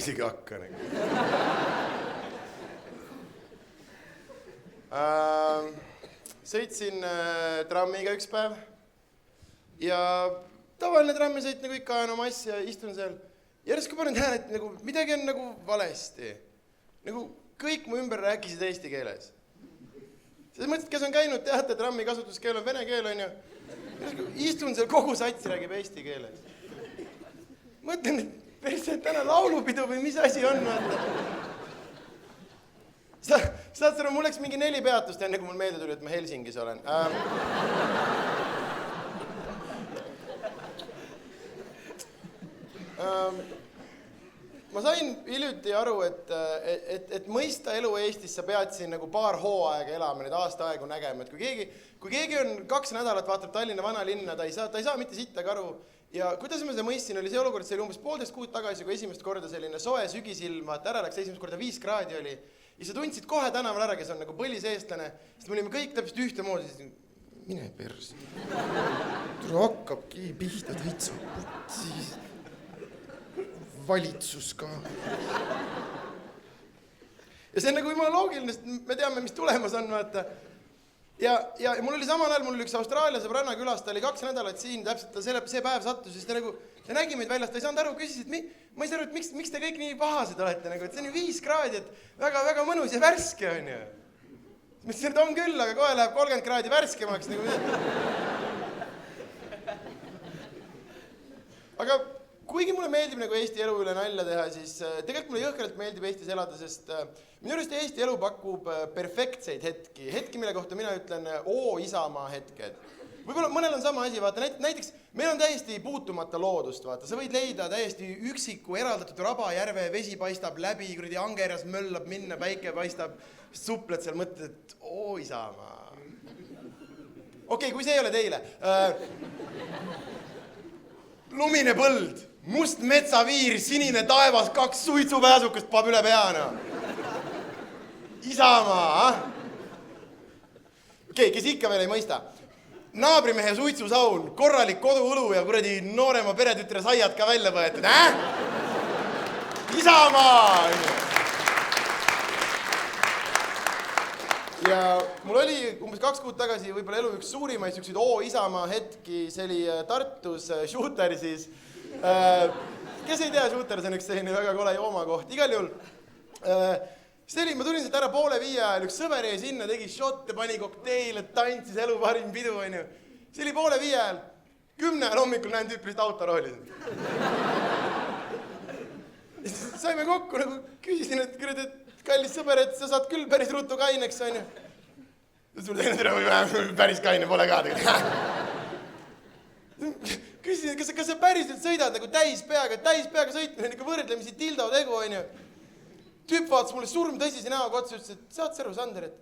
isegi hakka. Sõitsin trammiga üks päev ja tavaline trammisõit nagu ikka ajan oma asja, istun seal. Järsku panen tähele, et nagu midagi on nagu valesti. Nagu kõik mu ümber rääkisid eesti keeles. Selles mõttes, kes on käinud teate, trammi kasutuskeel on vene keel, on ju. Istun seal, kogu sats räägib eesti keeles. Mõtlen, et perse, et täna laulupidu või mis asi on, vaata. Saad sõna, mul läks mingi 4 peatust enne, kui mul meelde tuli, et ma Helsingis olen. Ma sain hiljuti aru, et mõista elu Eestis sa pead siin nagu paar hooaega elama, nüüd aasta aegu nägema. Et kui keegi on 2 nädalat vaatab Tallinna vanalinna, ta ei saa mitte sittagi aru. Ja kuidas ma seda mõistsin, oli see olukord, et see oli umbes 1,5 kuud tagasi, kui esimest korda selline soe sügisilm, vaata ära läks esimest korda 5 kraadi oli. Ja sa tundsid kohe tänaval ära, kes on nagu põliseestlane, sest me olime kõik täpselt ühtemoodi, siis mine pers. Tule hakkabki pihta täitsa putsis. Valitsus ka. Ja see on nagu jumala loogiline, sest me teame, mis tulemas on, vaata. Ja mul oli samal ajal, mul oli üks Austraalia sõbranna külas, ta oli 2 nädalat siin, täpselt see päev sattus, siis ta nägi meid väljast, ta ei saanud aru, küsis, et ma ei saa aru, et miks te kõik nii pahased olete, et see on ju 5 kraadi, et väga mõnus ja värske on ju. Mis see nüüd on küll, aga kohe läheb 30 kraadi värskemaks. Aga kuigi mulle meeldib nagu Eesti elu üle nalja teha, siis tegelikult mulle jõhkralt meeldib Eestis elada, sest minu arust Eesti elu pakub perfektseid hetki. Hetki, mille kohta mina ütlen Isamaa hetked. Võib-olla mõnel on sama asi, vaata, näiteks meil on täiesti puutumata loodust, vaata. Sa võid leida täiesti üksiku eraldatud rabajärve, vesi paistab läbi, kuradi angerjas möllab minna, päike paistab, supled seal mõtled, et Isamaa. Okei, kui see ei ole teile. Lumine põld. Must metsaviir, sinine taevas, 2 suitsupääsukest pab üle peana. Isamaa, Okei, kes ikka veel ei mõista. Naabrimehe suitsusaun, korralik koduõlu ja kuradi noorema peretütre saiad ka välja võetud, Isamaa! Ja mul oli umbes 2 kuud tagasi võib-olla elu üks suurimaid siukseid Isamaa hetki, see oli Tartus Shootersis. Kes ei tea, Shooters on üks selline väga kole joomakoht. Igal juhul, ma tulin sealt ära 4:30 ajal, üks sõber jäi sinna, tegi shotte, pani kokteile, tantsis elu parim pidu, on ju. See oli 4:30 ajal, 10 ajal hommikul näen tüüpilist autorooli. Saime kokku, nagu küsisin, et kallis sõber, et sa saad küll päris ruttu kaineks, on ju. Sul päris kaine pole ka tegelikult. Küsisin, kas sa päriselt sõidad nagu täispeaga sõitmine on ikka võrdlemisi tildo tegu, on ju. Tüüp vaatas mulle surmtõsise näoga otsa, ütles, et saad sõru, Sander, et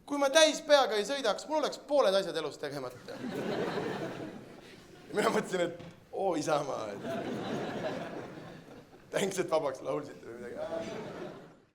kui ma täispeaga ei sõidaks, mul oleks pooled asjad elus tegemata. Ja mina mõtlesin, et Isamaa. Thanks, et vabaks laulsite või midagi.